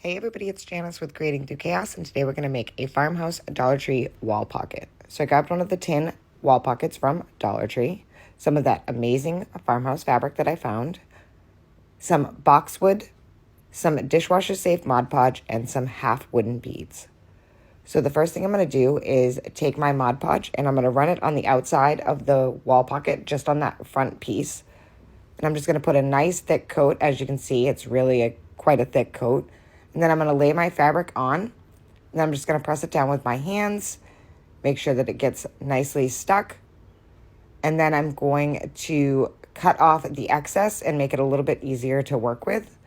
Hey everybody, it's Janice with Creating Through Chaos, and today we're going to make a Farmhouse Dollar Tree wall pocket. So I grabbed one of the tin wall pockets from Dollar Tree, some of that amazing farmhouse fabric that I found, some boxwood, some dishwasher safe Mod Podge, and some half wooden beads. So the first thing I'm going to do is take my Mod Podge and I'm going to run it on the outside of the wall pocket, just on that front piece. And I'm just going to put a nice thick coat. As you can see, it's really quite a thick coat. And then I'm going to lay my fabric on, and I'm just going to press it down with my hands, make sure that it gets nicely stuck. And then I'm going to cut off the excess and make it a little bit easier to work with.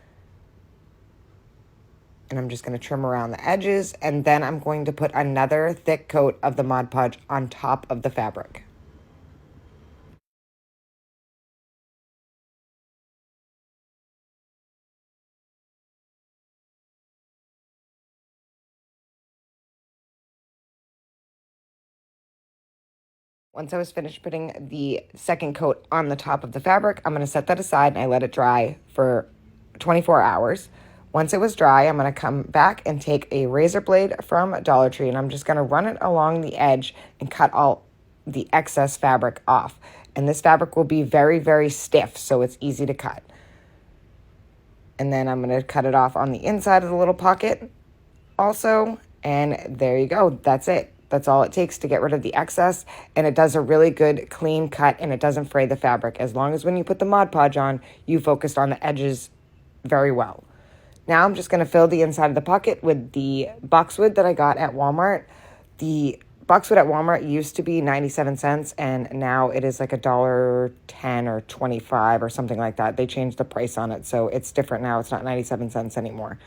And I'm just going to trim around the edges, and then I'm going to put another thick coat of the Mod Podge on top of the fabric. Once I was finished putting the second coat on the top of the fabric, I'm going to set that aside and I let it dry for 24 hours. Once it was dry, I'm going to come back and take a razor blade from Dollar Tree and I'm just going to run it along the edge and cut all the excess fabric off. And this fabric will be very, very stiff, so it's easy to cut. And then I'm going to cut it off on the inside of the little pocket also. And there you go. That's it. That's all it takes to get rid of the excess, and it does a really good clean cut, and it doesn't fray the fabric, as long as when you put the Mod Podge on, you focused on the edges very well. Now I'm just going to fill the inside of the pocket with the boxwood that I got at Walmart. The boxwood at Walmart used to be 97 cents, and now it is like $1.10 or 25 or something like that. They changed the price on it, so it's different now. It's not 97 cents anymore.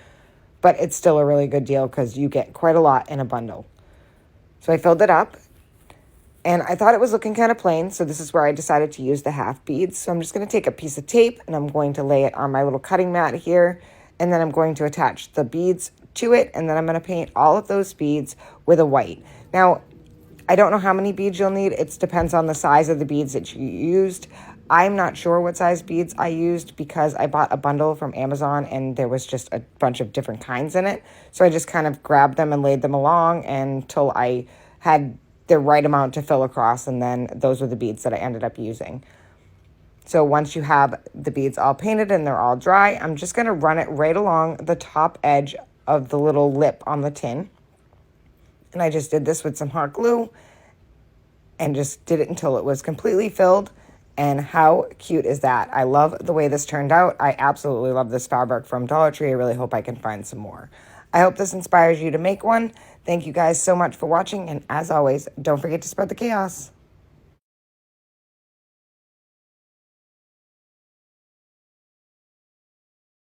But it's still a really good deal because you get quite a lot in a bundle. So I filled it up, and I thought it was looking kind of plain, so this is where I decided to use the half beads. So I'm just going to take a piece of tape, and I'm going to lay it on my little cutting mat here, and then I'm going to attach the beads to it, and then I'm going to paint all of those beads with a white. Now, I don't know how many beads you'll need. It depends on the size of the beads that you used. I'm not sure what size beads I used because I bought a bundle from Amazon and there was just a bunch of different kinds in it. So I just kind of grabbed them and laid them along until I had the right amount to fill across, and then those were the beads that I ended up using. So once you have the beads all painted and they're all dry, I'm just going to run it right along the top edge of the little lip on the tin. And I just did this with some hot glue and just did it until it was completely filled. And how cute is that? I love the way this turned out. I absolutely love this fabric from Dollar Tree. I really hope I can find some more. I hope this inspires you to make one. Thank you guys so much for watching. And as always, don't forget to spread the chaos.